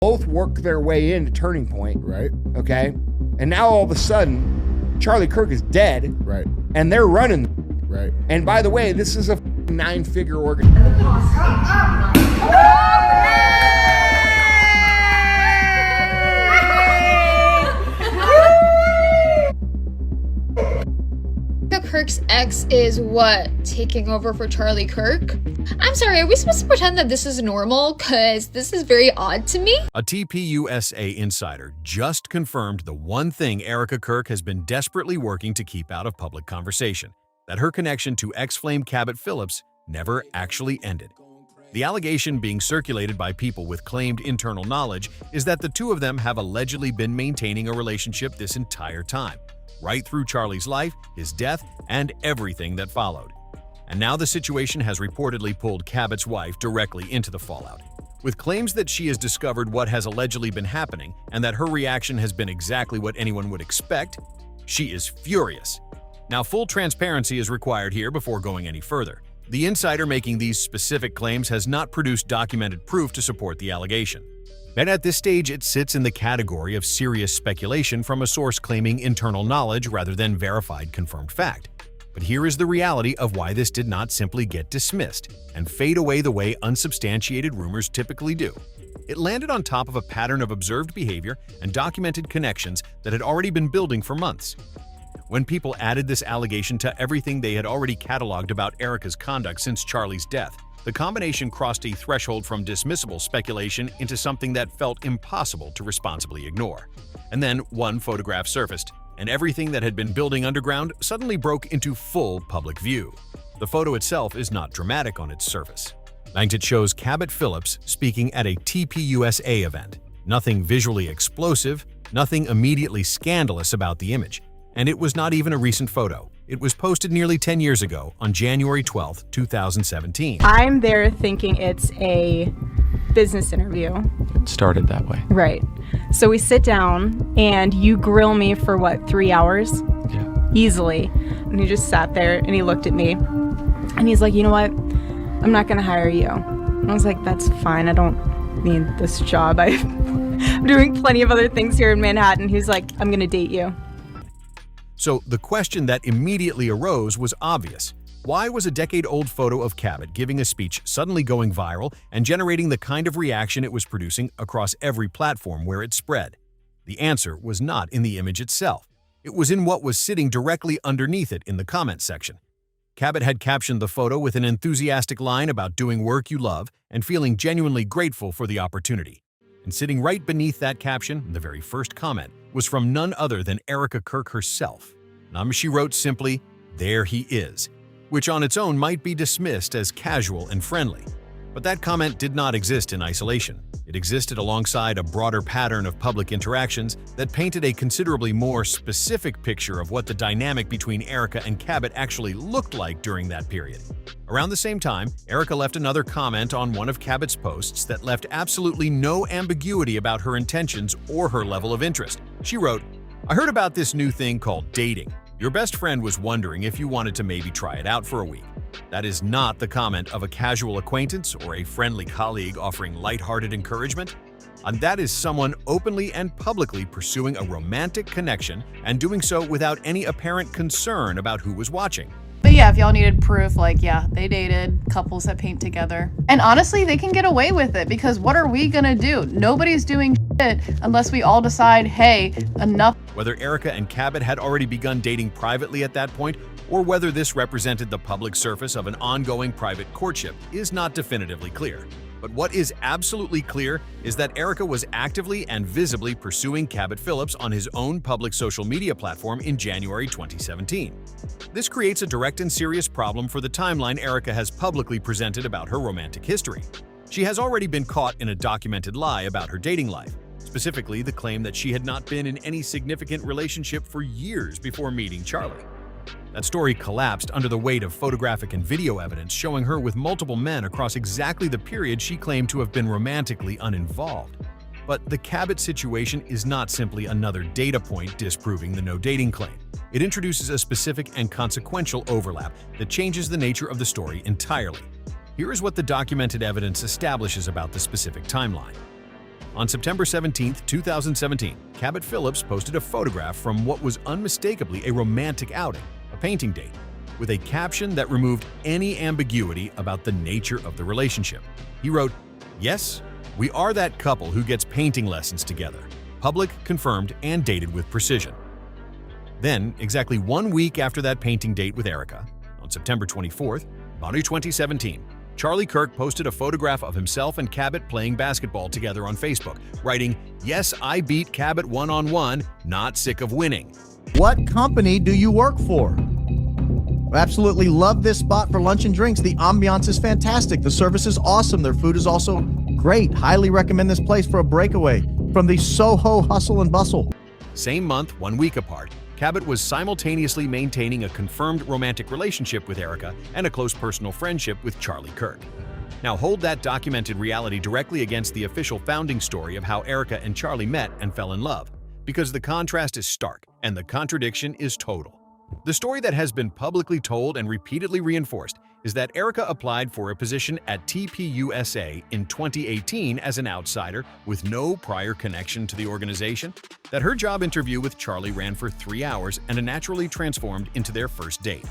both work their way into Turning Point. Right. Okay. And now all of a sudden, Charlie Kirk is dead. Right. And they're running. Right. And by the way, this is a 9-figure organization. Kirk's ex is what? Taking over for Charlie Kirk? I'm sorry, are we supposed to pretend that this is normal? Cause this is very odd to me. A TPUSA insider just confirmed the one thing Erika Kirk has been desperately working to keep out of public conversation, that her connection to ex-flame Cabot Phillips never actually ended. The allegation being circulated by people with claimed internal knowledge is that the two of them have allegedly been maintaining a relationship this entire time, right through Charlie's life, his death, and everything that followed. And now the situation has reportedly pulled Cabot's wife directly into the fallout, with claims that she has discovered what has allegedly been happening and that her reaction has been exactly what anyone would expect. She is furious. Now, full transparency is required here before going any further. The insider making these specific claims has not produced documented proof to support the allegation. And at this stage, it sits in the category of serious speculation from a source claiming internal knowledge rather than verified confirmed fact. But here is the reality of why this did not simply get dismissed and fade away the way unsubstantiated rumors typically do. It landed on top of a pattern of observed behavior and documented connections that had already been building for months. When people added this allegation to everything they had already cataloged about Erika's conduct since Charlie's death, the combination crossed a threshold from dismissible speculation into something that felt impossible to responsibly ignore. And then one photograph surfaced, and everything that had been building underground suddenly broke into full public view. The photo itself is not dramatic on its surface. It shows Cabot Phillips speaking at a TPUSA event. Nothing visually explosive, nothing immediately scandalous about the image. And it was not even a recent photo. It was posted nearly 10 years ago on January 12, 2017. I'm there thinking it's a business interview. It started that way. Right. So we sit down and you grill me for what, 3 hours? Yeah. Easily. And he just sat there and he looked at me and he's like, you know what? I'm not going to hire you. And I was like, that's fine. I don't need this job. I'm doing plenty of other things here in Manhattan. He was like, I'm going to date you. So the question that immediately arose was obvious. Why was a decade-old photo of Cabot giving a speech suddenly going viral and generating the kind of reaction it was producing across every platform where it spread? The answer was not in the image itself. It was in what was sitting directly underneath it in the comment section. Cabot had captioned the photo with an enthusiastic line about doing work you love and feeling genuinely grateful for the opportunity. And sitting right beneath that caption, the very first comment, was from none other than Erika Kirk herself. She wrote simply, "There he is," which on its own might be dismissed as casual and friendly. But that comment did not exist in isolation. It existed alongside a broader pattern of public interactions that painted a considerably more specific picture of what the dynamic between Erika and Cabot actually looked like during that period. Around the same time, Erika left another comment on one of Cabot's posts that left absolutely no ambiguity about her intentions or her level of interest. She wrote, "I heard about this new thing called dating. Your best friend was wondering if you wanted to maybe try it out for a week." That is not the comment of a casual acquaintance or a friendly colleague offering lighthearted encouragement. And that is someone openly and publicly pursuing a romantic connection and doing so without any apparent concern about who was watching. But yeah, if y'all needed proof, like, yeah, they dated, couples that paint together. And honestly, they can get away with it because what are we gonna do? Nobody's doing shit unless we all decide, hey, enough. Whether Erika and Cabot had already begun dating privately at that point, or whether this represented the public surface of an ongoing private courtship, is not definitively clear. But what is absolutely clear is that Erika was actively and visibly pursuing Cabot Phillips on his own public social media platform in January 2017. This creates a direct and serious problem for the timeline Erika has publicly presented about her romantic history. She has already been caught in a documented lie about her dating life, specifically the claim that she had not been in any significant relationship for years before meeting Charlie. That story collapsed under the weight of photographic and video evidence showing her with multiple men across exactly the period she claimed to have been romantically uninvolved. But the Cabot situation is not simply another data point disproving the no-dating claim. It introduces a specific and consequential overlap that changes the nature of the story entirely. Here is what the documented evidence establishes about the specific timeline. On September 17, 2017, Cabot Phillips posted a photograph from what was unmistakably a romantic outing, a painting date, with a caption that removed any ambiguity about the nature of the relationship. He wrote, "Yes, we are that couple who gets painting lessons together, public, confirmed, and dated with precision." Then, exactly 1 week after that painting date with Erika, on September 24th, 2017, Charlie Kirk posted a photograph of himself and Cabot playing basketball together on Facebook, writing, "Yes, I beat Cabot one-on-one, not sick of winning." What company do you work for? I absolutely love this spot for lunch and drinks. The ambiance is fantastic. The service is awesome. Their food is also great. Highly recommend this place for a breakaway from the Soho hustle and bustle. Same month, 1 week apart, Cabot was simultaneously maintaining a confirmed romantic relationship with Erika and a close personal friendship with Charlie Kirk. Now hold that documented reality directly against the official founding story of how Erika and Charlie met and fell in love, because the contrast is stark and the contradiction is total. The story that has been publicly told and repeatedly reinforced is that Erika applied for a position at TPUSA in 2018 as an outsider with no prior connection to the organization, that her job interview with Charlie ran for 3 hours and naturally transformed into their first date,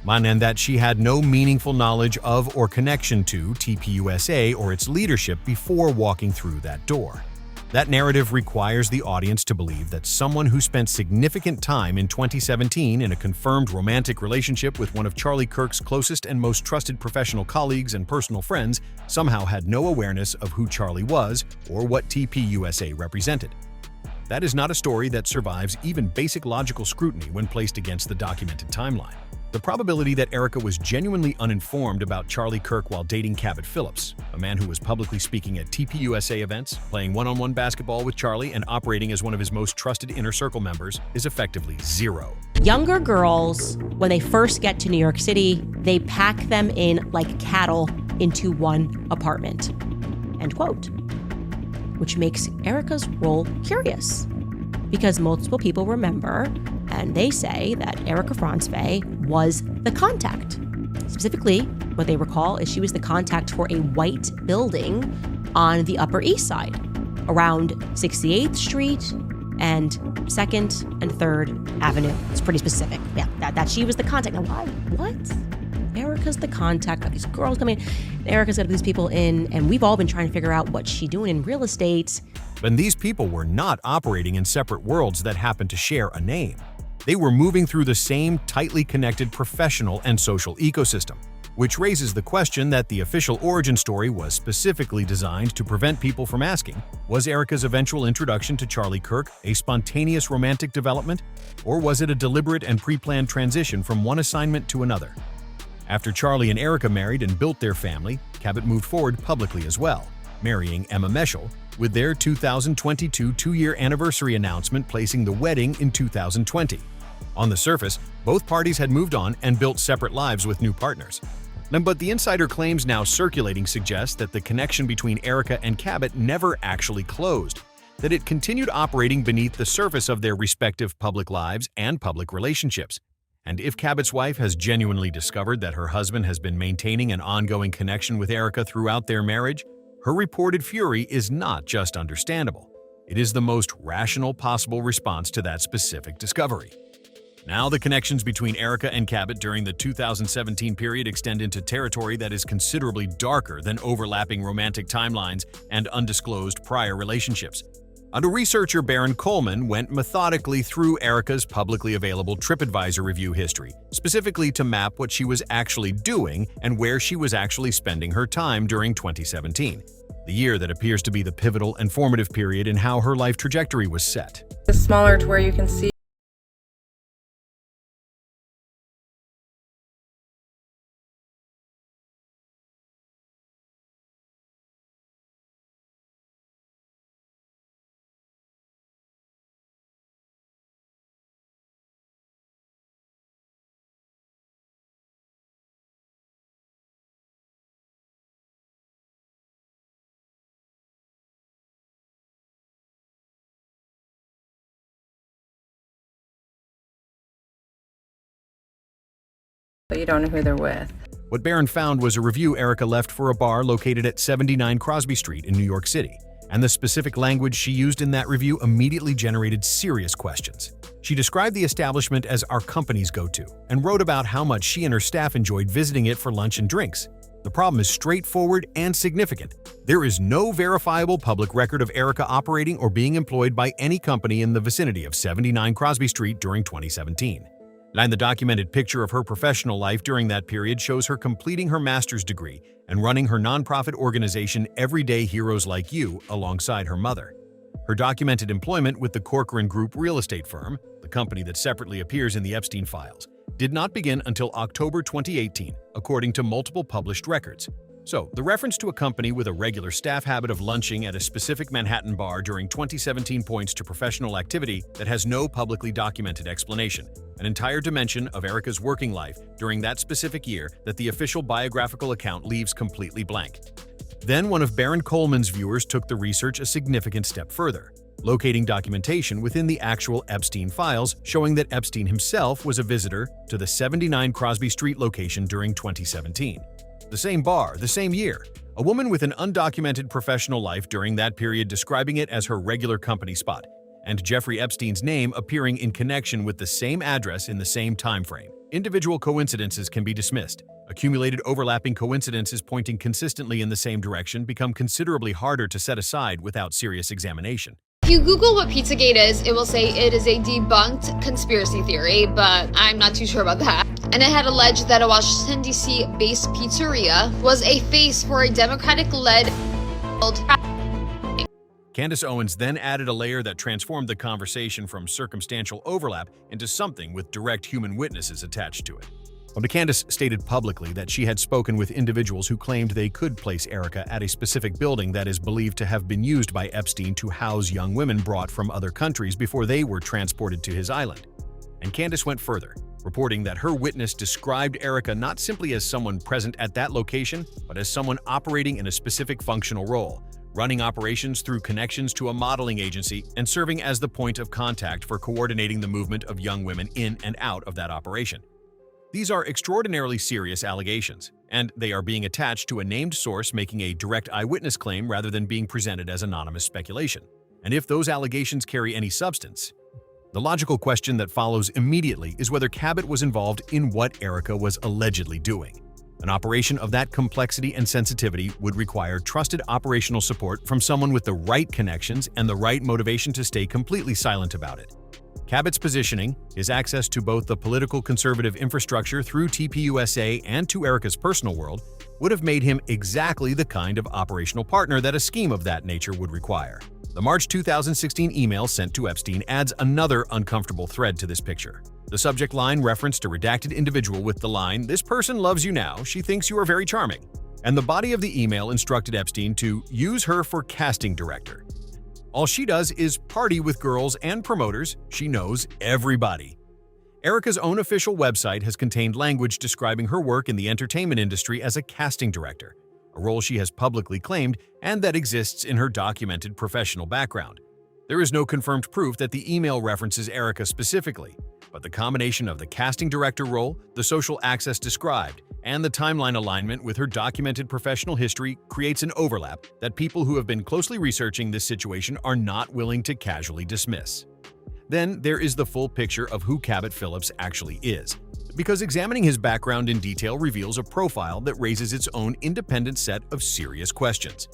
and that she had no meaningful knowledge of or connection to TPUSA or its leadership before walking through that door. That narrative requires the audience to believe that someone who spent significant time in 2017 in a confirmed romantic relationship with one of Charlie Kirk's closest and most trusted professional colleagues and personal friends somehow had no awareness of who Charlie was or what TPUSA represented. That is not a story that survives even basic logical scrutiny when placed against the documented timeline. The probability that Erika was genuinely uninformed about Charlie Kirk while dating Cabot Phillips, a man who was publicly speaking at TPUSA events, playing one-on-one basketball with Charlie, and operating as one of his most trusted inner circle members, is effectively zero. Younger girls, when they first get to New York City, they pack them in like cattle into one apartment. End quote. Which makes Erika's role curious, because multiple people remember, and they say that Erika Franzwey was the contact. Specifically, what they recall is she was the contact for a white building on the Upper East Side, around 68th Street and 2nd and 3rd Avenue. It's pretty specific. Yeah, that she was the contact. Now, why? What? Erika's the contact. Got these girls coming. Erika's got these people in, and we've all been trying to figure out what she's doing in real estate. But these people were not operating in separate worlds that happened to share a name. They were moving through the same tightly connected professional and social ecosystem, which raises the question that the official origin story was specifically designed to prevent people from asking, was Erika's eventual introduction to Charlie Kirk a spontaneous romantic development, or was it a deliberate and pre-planned transition from one assignment to another? After Charlie and Erika married and built their family, Cabot moved forward publicly as well, marrying Emma Meschel, with their 2022 two-year anniversary announcement placing the wedding in 2020. On the surface, both parties had moved on and built separate lives with new partners. But the insider claims now circulating suggest that the connection between Erika and Cabot never actually closed, that it continued operating beneath the surface of their respective public lives and public relationships. And if Cabot's wife has genuinely discovered that her husband has been maintaining an ongoing connection with Erika throughout their marriage, her reported fury is not just understandable. It is the most rational possible response to that specific discovery. Now the connections between Erika and Cabot during the 2017 period extend into territory that is considerably darker than overlapping romantic timelines and undisclosed prior relationships. A researcher, Baron Coleman, went methodically through Erika's publicly available TripAdvisor review history, specifically to map what she was actually doing and where she was actually spending her time during 2017, the year that appears to be the pivotal and formative period in how her life trajectory was set. It's smaller to where you can see. But you don't know who they're with. What Baron found was a review Erika left for a bar located at 79 Crosby Street in New York City, and the specific language she used in that review immediately generated serious questions. She described the establishment as our company's go-to and wrote about how much she and her staff enjoyed visiting it for lunch and drinks. The problem is straightforward and significant. There is no verifiable public record of Erika operating or being employed by any company in the vicinity of 79 Crosby Street during 2017. And the documented picture of her professional life during that period shows her completing her master's degree and running her nonprofit organization Everyday Heroes Like You alongside her mother. Her documented employment with the Corcoran Group real estate firm, the company that separately appears in the Epstein files, did not begin until October 2018, according to multiple published records. So, the reference to a company with a regular staff habit of lunching at a specific Manhattan bar during 2017 points to professional activity that has no publicly documented explanation, an entire dimension of Erika's working life during that specific year that the official biographical account leaves completely blank. Then one of Baron Coleman's viewers took the research a significant step further, locating documentation within the actual Epstein files showing that Epstein himself was a visitor to the 79 Crosby Street location during 2017. The same bar, the same year. A woman with an undocumented professional life during that period describing it as her regular company spot, and Jeffrey Epstein's name appearing in connection with the same address in the same time frame. Individual coincidences can be dismissed. Accumulated overlapping coincidences pointing consistently in the same direction become considerably harder to set aside without serious examination. If you Google what Pizzagate is, it will say it is a debunked conspiracy theory, but I'm not too sure about that. And it had alleged that a Washington, D.C.-based pizzeria was a face for a Democratic-led. Candace Owens then added a layer that transformed the conversation from circumstantial overlap into something with direct human witnesses attached to it. Well, Candace stated publicly that she had spoken with individuals who claimed they could place Erika at a specific building that is believed to have been used by Epstein to house young women brought from other countries before they were transported to his island. And Candace went further, reporting that her witness described Erika not simply as someone present at that location, but as someone operating in a specific functional role, running operations through connections to a modeling agency and serving as the point of contact for coordinating the movement of young women in and out of that operation. These are extraordinarily serious allegations, and they are being attached to a named source making a direct eyewitness claim rather than being presented as anonymous speculation. And if those allegations carry any substance, the logical question that follows immediately is whether Cabot was involved in what Erika was allegedly doing. An operation of that complexity and sensitivity would require trusted operational support from someone with the right connections and the right motivation to stay completely silent about it. Cabot's positioning, his access to both the political conservative infrastructure through TPUSA and to Erika's personal world, would have made him exactly the kind of operational partner that a scheme of that nature would require. The March 2016 email sent to Epstein adds another uncomfortable thread to this picture. The subject line referenced a redacted individual with the line, "This person loves you now, she thinks you are very charming." And the body of the email instructed Epstein to use her for casting director. All she does is party with girls and promoters. She knows everybody. Erika's own official website has contained language describing her work in the entertainment industry as a casting director, a role she has publicly claimed and that exists in her documented professional background. There is no confirmed proof that the email references Erika specifically, but the combination of the casting director role, the social access described, and the timeline alignment with her documented professional history creates an overlap that people who have been closely researching this situation are not willing to casually dismiss. Then there is the full picture of who Cabot Phillips actually is, because examining his background in detail reveals a profile that raises its own independent set of serious questions.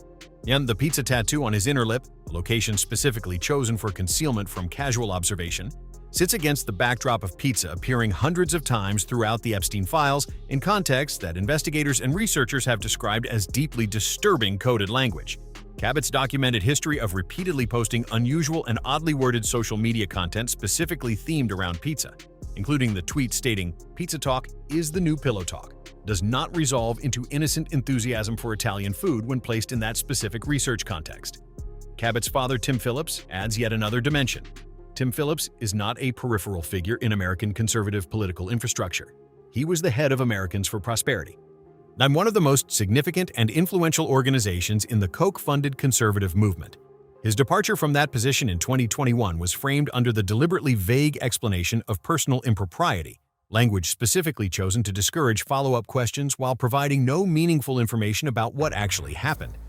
And the pizza tattoo on his inner lip, a location specifically chosen for concealment from casual observation, sits against the backdrop of pizza appearing hundreds of times throughout the Epstein files in contexts that investigators and researchers have described as deeply disturbing coded language. Cabot's documented history of repeatedly posting unusual and oddly worded social media content specifically themed around pizza, including the tweet stating, "Pizza talk is the new pillow talk," does not resolve into innocent enthusiasm for Italian food when placed in that specific research context. Cabot's father, Tim Phillips, adds yet another dimension. Tim Phillips is not a peripheral figure in American conservative political infrastructure. He was the head of Americans for Prosperity, and one of the most significant and influential organizations in the Koch-funded conservative movement. His departure from that position in 2021 was framed under the deliberately vague explanation of personal impropriety, language specifically chosen to discourage follow-up questions while providing no meaningful information about what actually happened.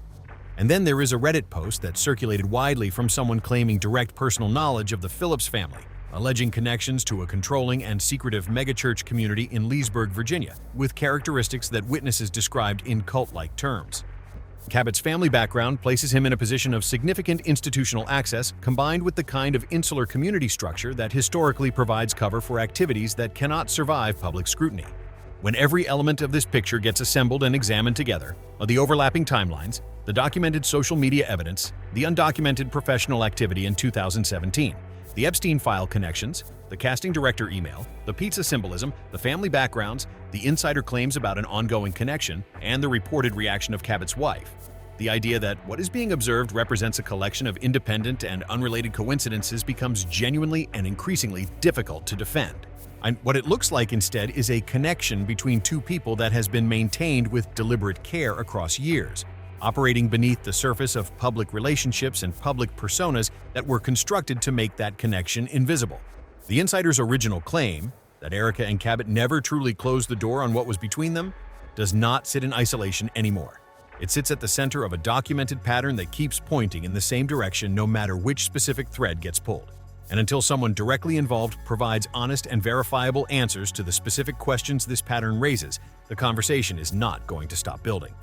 And then there is a Reddit post that circulated widely from someone claiming direct personal knowledge of the Phillips family, alleging connections to a controlling and secretive megachurch community in Leesburg, Virginia, with characteristics that witnesses described in cult-like terms. Cabot's family background places him in a position of significant institutional access, combined with the kind of insular community structure that historically provides cover for activities that cannot survive public scrutiny. When every element of this picture gets assembled and examined together, the overlapping timelines, the documented social media evidence, the undocumented professional activity in 2017, the Epstein file connections, the casting director email, the pizza symbolism, the family backgrounds, the insider claims about an ongoing connection, and the reported reaction of Cabot's wife, the idea that what is being observed represents a collection of independent and unrelated coincidences becomes genuinely and increasingly difficult to defend. And what it looks like instead is a connection between two people that has been maintained with deliberate care across years, operating beneath the surface of public relationships and public personas that were constructed to make that connection invisible. The insider's original claim, that Erika and Cabot never truly closed the door on what was between them, does not sit in isolation anymore. It sits at the center of a documented pattern that keeps pointing in the same direction no matter which specific thread gets pulled. And until someone directly involved provides honest and verifiable answers to the specific questions this pattern raises, the conversation is not going to stop building.